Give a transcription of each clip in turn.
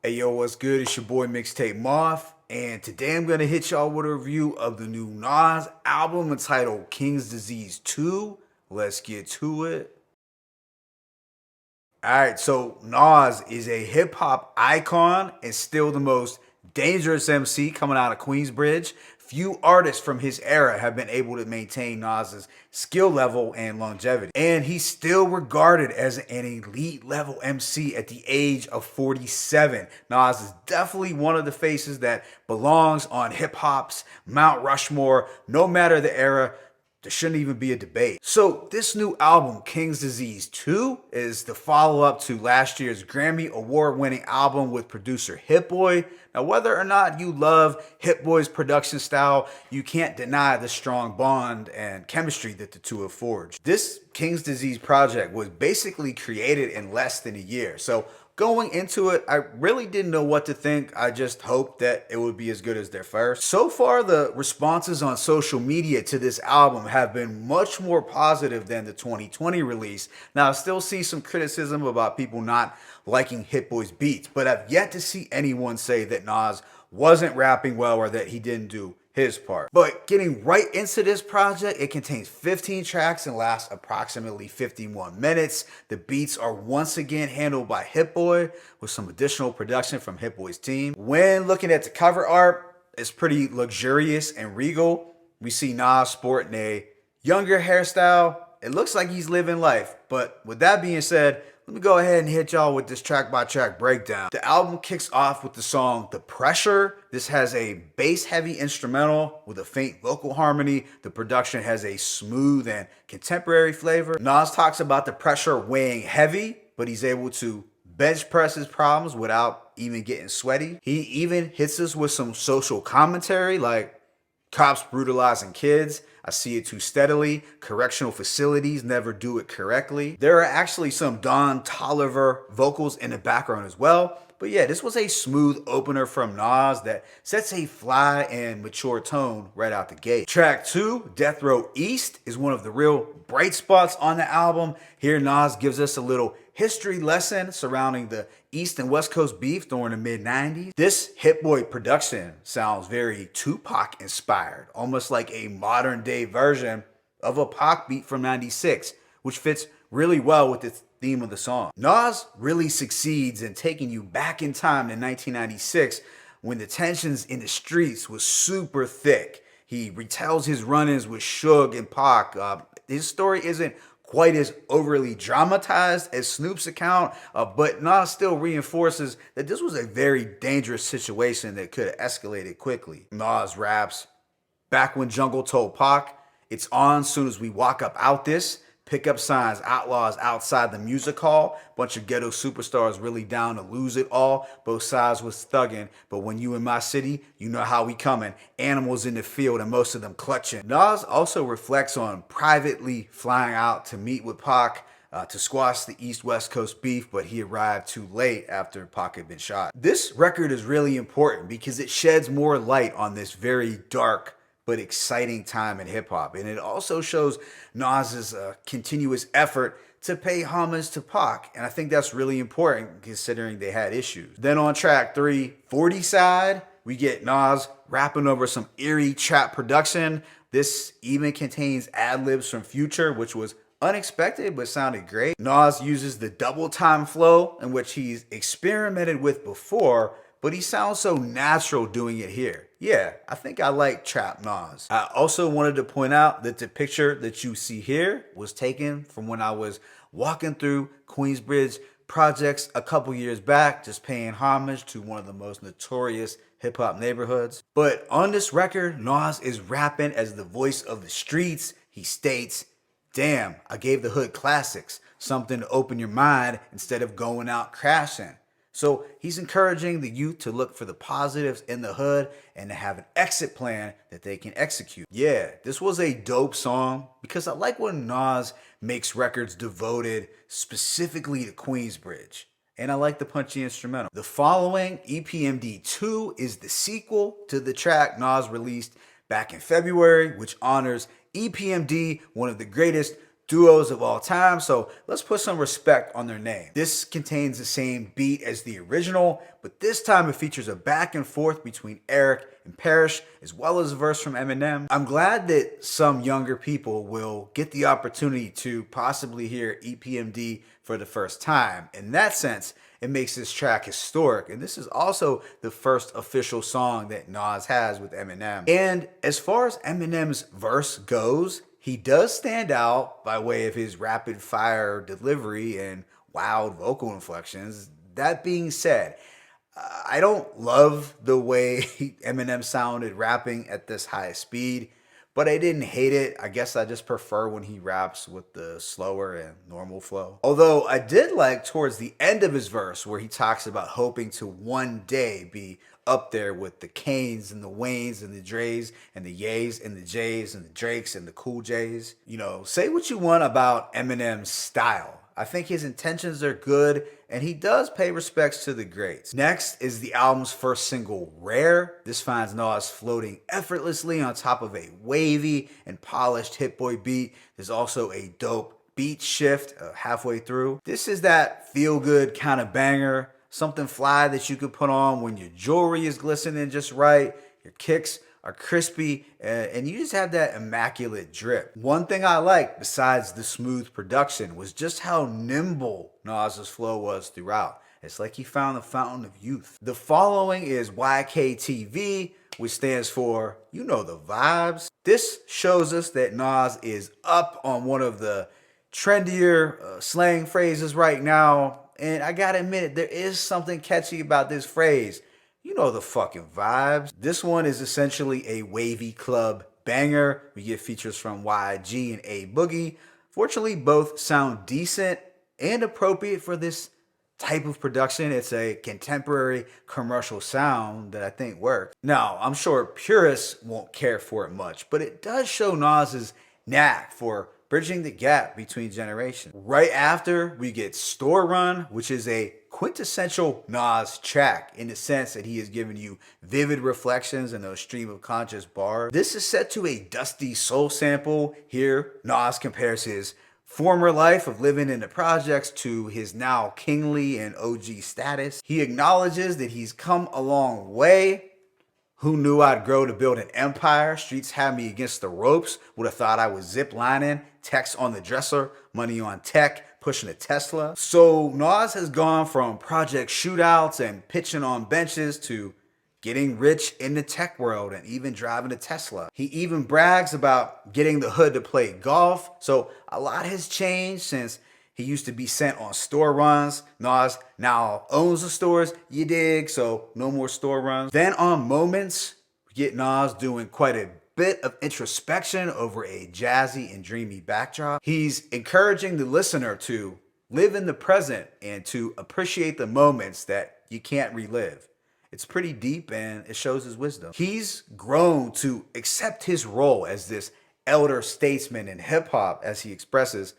Hey yo, what's good? It's your boy Mixtape Moth, and today I'm gonna hit y'all with a review of the new Nas album entitled King's Disease 2. Let's get to it. Alright, so Nas is a hip hop icon and still the most dangerous MC coming out of Queensbridge. Few artists from his era have been able to maintain Nas's skill level and longevity. And he's still regarded as an elite level MC at the age of 47. Nas is definitely one of the faces that belongs on hip hop's Mount Rushmore, no matter the era. There shouldn't even be a debate. So this new album, King's Disease 2, is the follow-up to last year's Grammy Award-winning album with producer Hit Boy. Now, whether or not you love Hit Boy's production style, you can't deny the strong bond and chemistry that the two have forged. This King's Disease project was basically created in less than a year. So going into it, I really didn't know what to think. I just hoped that it would be as good as their first. So far, the responses on social media to this album have been much more positive than the 2020 release. Now, I still see some criticism about people not liking Hit Boy's beats, but I've yet to see anyone say that Nas wasn't rapping well or that he didn't do his part. But getting right into this project, it contains 15 tracks and lasts approximately 51 minutes. The beats are once again handled by Hit Boy with some additional production from Hit Boy's team. When looking at the cover art, it's pretty luxurious and regal. We see Nas sporting a younger hairstyle. It looks like he's living life. But with that being said, let me go ahead and hit y'all with this track-by-track breakdown. The album kicks off with the song The Pressure. This has a bass-heavy instrumental with a faint vocal harmony. The production has a smooth and contemporary flavor. Nas talks about the pressure weighing heavy, but he's able to bench press his problems without even getting sweaty. He even hits us with some social commentary like cops brutalizing kids. I see it too steadily. Correctional facilities never do it correctly. There are actually some Don Toliver vocals in the background as well. But yeah, this was a smooth opener from Nas that sets a fly and mature tone right out the gate. Track 2, Death Row East, is one of the real bright spots on the album. Here Nas gives us a little history lesson surrounding the East and West Coast beef during the mid-90s. This Hit Boy production sounds very Tupac inspired, almost like a modern day version of a Pac beat from 96, which fits really well with the theme of the song. Nas really succeeds in taking you back in time to 1996 when the tensions in the streets was super thick. He retells his run-ins with Suge and Pac. His story isn't quite as overly dramatized as Snoop's account, but Nas still reinforces that this was a very dangerous situation that could have escalated quickly. Nas raps, "Back when Jungle told Pac, it's on soon as we walk up out this. Pickup signs, outlaws outside the music hall. Bunch of ghetto superstars really down to lose it all. Both sides was thugging, but when you in my city, you know how we coming. Animals in the field and most of them clutching." Nas also reflects on privately flying out to meet with Pac to squash the East-West Coast beef, but he arrived too late after Pac had been shot. This record is really important because it sheds more light on this very dark but exciting time in hip-hop. And it also shows Nas's continuous effort to pay homage to Pac. And I think that's really important considering they had issues. Then on track 3, 40 Side, we get Nas rapping over some eerie trap production. This even contains ad-libs from Future, which was unexpected but sounded great. Nas uses the double time flow, in which he's experimented with before, but he sounds so natural doing it here. Yeah, I think I like Trap Nas. I also wanted to point out that the picture that you see here was taken from when I was walking through Queensbridge projects a couple years back, just paying homage to one of the most notorious hip hop neighborhoods. But on this record, Nas is rapping as the voice of the streets. He states, "Damn, I gave the hood classics, something to open your mind instead of going out crashing." So he's encouraging the youth to look for the positives in the hood and to have an exit plan that they can execute. Yeah, this was a dope song because I like when Nas makes records devoted specifically to Queensbridge. And I like the punchy instrumental. The following, EPMD 2, is the sequel to the track Nas released back in February, which honors EPMD, one of the greatest duos of all time, so let's put some respect on their name. This contains the same beat as the original, but this time it features a back and forth between Eric and Parrish, as well as a verse from Eminem. I'm glad that some younger people will get the opportunity to possibly hear EPMD for the first time. In that sense, it makes this track historic, and this is also the first official song that Nas has with Eminem. And as far as Eminem's verse goes, he does stand out by way of his rapid fire delivery and wild vocal inflections. That being said, I don't love the way Eminem sounded rapping at this high speed, but I didn't hate it. I guess I just prefer when he raps with the slower and normal flow. Although I did like towards the end of his verse where he talks about hoping to one day be up there with the Kanes and the Waynes and the Dre's and the Ye's and the J's and the Drakes and the Cool J's. You know, say what you want about Eminem's style. I think his intentions are good, and he does pay respects to the greats. Next is the album's first single, Rare. This finds Nas floating effortlessly on top of a wavy and polished Hit Boy beat. There's also a dope beat shift halfway through. This is that feel-good kind of banger, something fly that you could put on when your jewelry is glistening just right, your kicks are crispy, and you just have that immaculate drip. One thing I liked, besides the smooth production, was just how nimble Nas's flow was throughout. It's like he found the fountain of youth. The following is YKTV, which stands for, you know the vibes. This shows us that Nas is up on one of the trendier slang phrases right now, and I gotta admit it, there is something catchy about this phrase. You know the fucking vibes. This one is essentially a wavy club banger. We get features from YG and A Boogie. Fortunately, both sound decent and appropriate for this type of production. It's a contemporary commercial sound that I think works. Now, I'm sure purists won't care for it much, but it does show Nas's knack for bridging the gap between generations. Right after, we get Store Run, which is a quintessential Nas track in the sense that he has given you vivid reflections and those stream of conscious bars. This is set to a dusty soul sample. Here, Nas compares his former life of living in the projects to his now kingly and OG status. He acknowledges that he's come a long way. Who knew I'd grow to build an empire? Streets had me against the ropes. Would have thought I was zip lining. Text on the dresser. Money on tech. Pushing a Tesla. So Nas has gone from project shootouts and pitching on benches to getting rich in the tech world and even driving a Tesla. He even brags about getting the hood to play golf. So a lot has changed since he used to be sent on store runs. Nas now owns the stores, you dig, so no more store runs. Then on Moments, we get Nas doing quite a bit of introspection over a jazzy and dreamy backdrop. He's encouraging the listener to live in the present and to appreciate the moments that you can't relive. It's pretty deep and it shows his wisdom. He's grown to accept his role as this elder statesman in hip hop, as he expresses.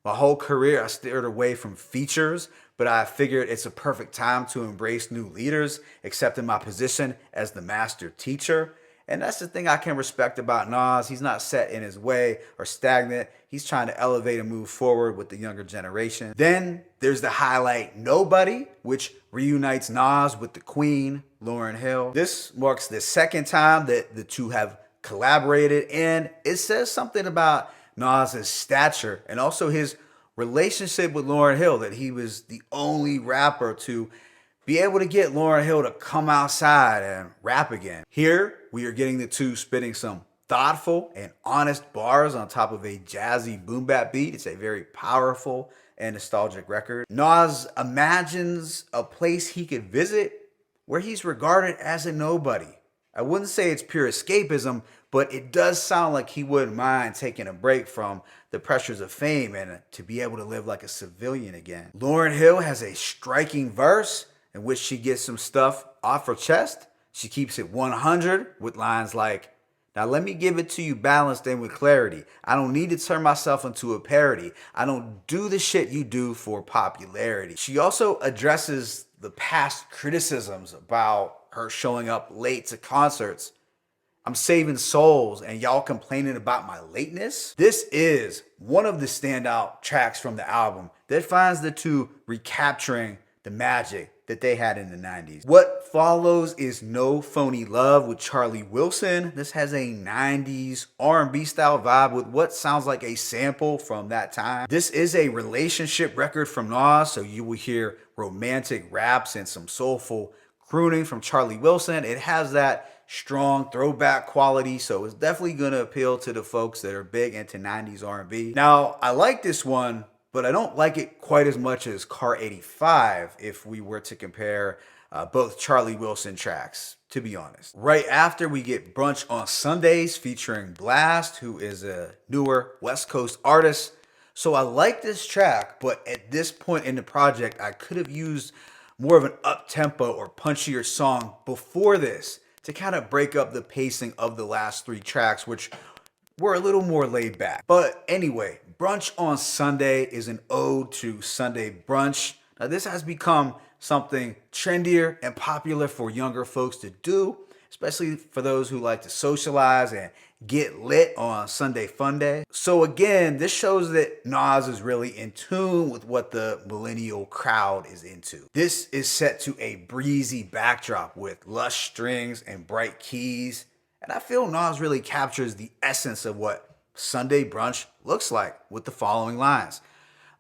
My whole career, I steered away from features, but I figured it's a perfect time to embrace new leaders, accepting my position as the master teacher. And that's the thing I can respect about Nas. He's not set in his way or stagnant. He's trying to elevate and move forward with the younger generation. Then there's the highlight Nobody, which reunites Nas with the Queen, Lauryn Hill. This marks the second time that the two have collaborated, and it says something about Nas's stature and also his relationship with Lauryn Hill, that he was the only rapper to be able to get Lauryn Hill to come outside and rap again. Here, we are getting the two spitting some thoughtful and honest bars on top of a jazzy boom bap beat. It's a very powerful and nostalgic record. Nas imagines a place he could visit where he's regarded as a nobody. I wouldn't say it's pure escapism, but it does sound like he wouldn't mind taking a break from the pressures of fame and to be able to live like a civilian again. Lauryn Hill has a striking verse in which she gets some stuff off her chest. She keeps it 100 with lines like, "Now let me give it to you balanced and with clarity. I don't need to turn myself into a parody. I don't do the shit you do for popularity." She also addresses the past criticisms about her showing up late to concerts. I'm saving souls and y'all complaining about my lateness. This is one of the standout tracks from the album that finds the two recapturing the magic that they had in the 90s. What follows is No Phony Love with Charlie Wilson. This has a 90s R&B style vibe with what sounds like a sample from that time. This is a relationship record from Nas, so you will hear romantic raps and some soulful crooning from Charlie Wilson. It has that strong throwback quality, so it's definitely gonna appeal to the folks that are big into 90s R&B. Now, I like this one, but I don't like it quite as much as Car 85 if we were to compare both Charlie Wilson tracks, to be honest. Right after, we get Brunch on Sundays featuring Blast, who is a newer West Coast artist. So I like this track, but at this point in the project, I could have used more of an up-tempo or punchier song before this to kind of break up the pacing of the last three tracks, which were a little more laid back. But anyway, Brunch on Sunday is an ode to Sunday brunch. Now, this has become something trendier and popular for younger folks to do, especially for those who like to socialize and get lit on Sunday Fun Day. So again, this shows that Nas is really in tune with what the millennial crowd is into. This is set to a breezy backdrop with lush strings and bright keys. And I feel Nas really captures the essence of what Sunday brunch looks like with the following lines.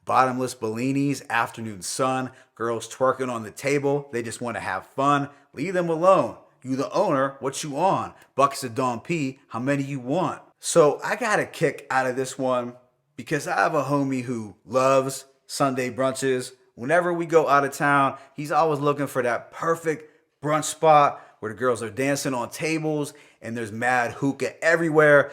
Bottomless Bellinis, afternoon sun, girls twerking on the table, they just want to have fun, leave them alone. You the owner, what you on? Buckets of Don P, how many you want? So I got a kick out of this one because I have a homie who loves Sunday brunches. Whenever we go out of town, he's always looking for that perfect brunch spot where the girls are dancing on tables and there's mad hookah everywhere.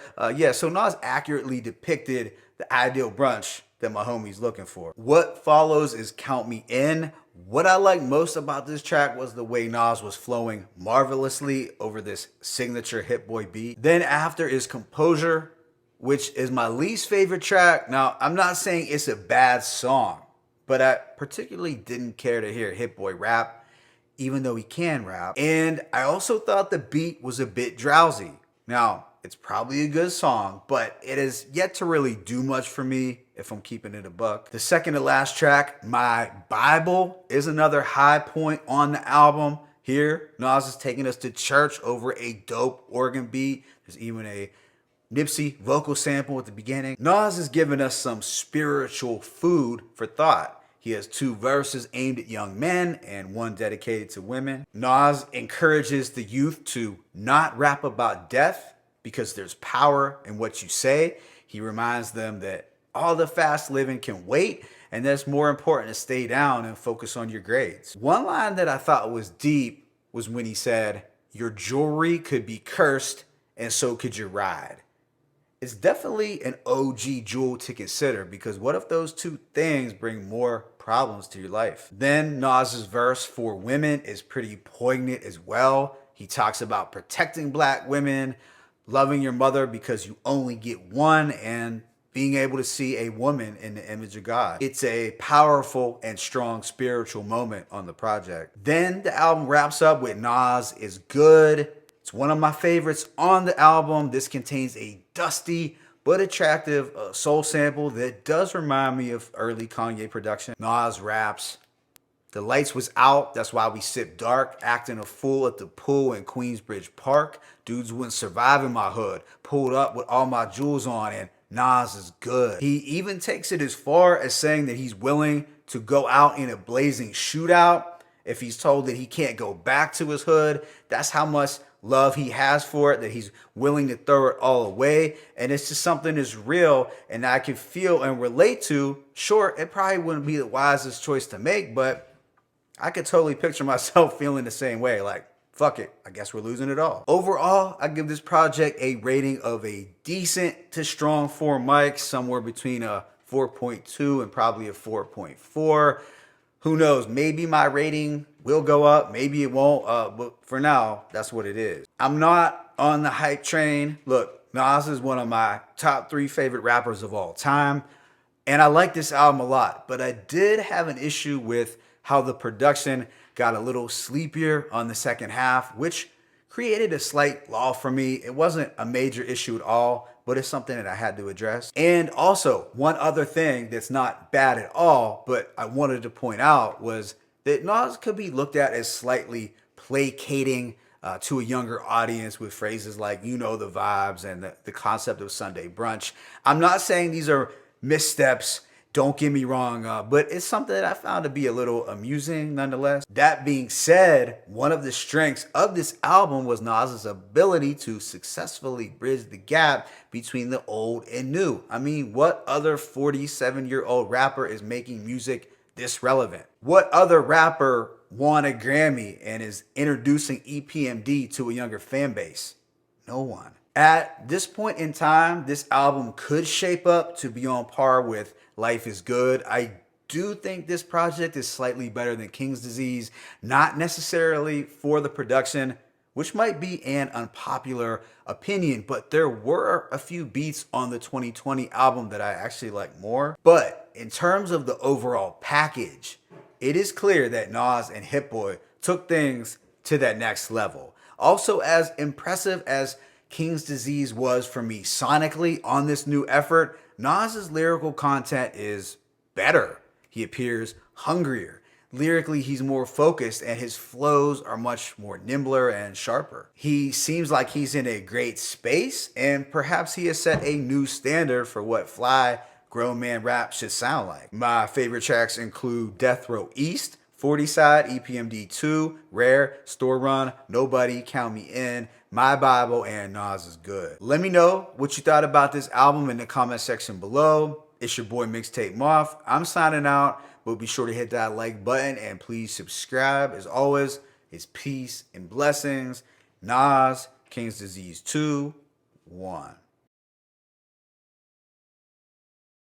So Nas accurately depicted the ideal brunch that my homie's looking for. What follows is Count Me In. What I like most about this track was the way Nas was flowing marvelously over this signature Hit Boy beat. Then after is Composure, which is my least favorite track. Now, I'm not saying it's a bad song, but I particularly didn't care to hear Hit Boy rap, even though he can rap. And I also thought the beat was a bit drowsy. Now, it's probably a good song, but it has yet to really do much for me if I'm keeping it a buck. The second to last track, My Bible, is another high point on the album. Here, Nas is taking us to church over a dope organ beat. There's even a Nipsey vocal sample at the beginning. Nas is giving us some spiritual food for thought. He has two verses aimed at young men and one dedicated to women. Nas encourages the youth to not rap about death because there's power in what you say. He reminds them that all the fast living can wait, and that it's more important to stay down and focus on your grades. One line that I thought was deep was when he said, "Your jewelry could be cursed, and so could your ride." It's definitely an OG jewel to consider, because what if those two things bring more problems to your life? Then Nas's verse for women is pretty poignant as well. He talks about protecting black women, loving your mother because you only get one, and being able to see a woman in the image of God. It's a powerful and strong spiritual moment on the project. Then the album wraps up with Nas Is Good. It's one of my favorites on the album. This contains a dusty but attractive soul sample that does remind me of early Kanye production. Nas raps, "The lights was out, that's why we sip dark, acting a fool at the pool in Queensbridge Park. Dudes wouldn't survive in my hood, pulled up with all my jewels on, and Nas is good." He even takes it as far as saying that he's willing to go out in a blazing shootout if he's told that he can't go back to his hood. That's how much love he has for it, that he's willing to throw it all away. And it's just something that's real and I can feel and relate to. Sure, it probably wouldn't be the wisest choice to make, but I could totally picture myself feeling the same way. Like, fuck it, I guess we're losing it all. Overall, I give this project a rating of a decent to strong 4 mics, somewhere between a 4.2 and probably a 4.4. Who knows, maybe my rating will go up, maybe it won't, but for now, that's what it is. I'm not on the hype train. Look, Nas is one of my top 3 favorite rappers of all time, and I like this album a lot, but I did have an issue with how the production got a little sleepier on the second half, which created a slight lull for me. It wasn't a major issue at all, but it's something that I had to address. And also, one other thing that's not bad at all, but I wanted to point out was that Nas could be looked at as slightly placating to a younger audience with phrases like, you know, the vibes and the concept of Sunday brunch. I'm not saying these are missteps. Don't get me wrong, but it's something that I found to be a little amusing nonetheless. That being said, one of the strengths of this album was Nas's ability to successfully bridge the gap between the old and new. I mean, what other 47-year-old rapper is making music this relevant? What other rapper won a Grammy and is introducing EPMD to a younger fan base? No one. At this point in time, this album could shape up to be on par with Life is Good. I do think this project is slightly better than King's Disease, not necessarily for the production, which might be an unpopular opinion, but there were a few beats on the 2020 album that I actually like more. But in terms of the overall package, it is clear that Nas and Hit Boy took things to that next level. Also, as impressive as King's Disease was for me sonically on this new effort, Nas's lyrical content is better. He appears hungrier. Lyrically, he's more focused and his flows are much more nimbler and sharper. He seems like he's in a great space and perhaps he has set a new standard for what fly grown man rap should sound like. My favorite tracks include Death Row East, 40 Side, EPMD 2, Rare, Store Run, Nobody, Count Me In, My Bible, and Nas is Good. Let me know what you thought about this album in the comment section below. It's your boy Mixtape Moth. I'm signing out, but be sure to hit that like button and please subscribe. As always, it's peace and blessings. Nas, King's Disease 2, 1.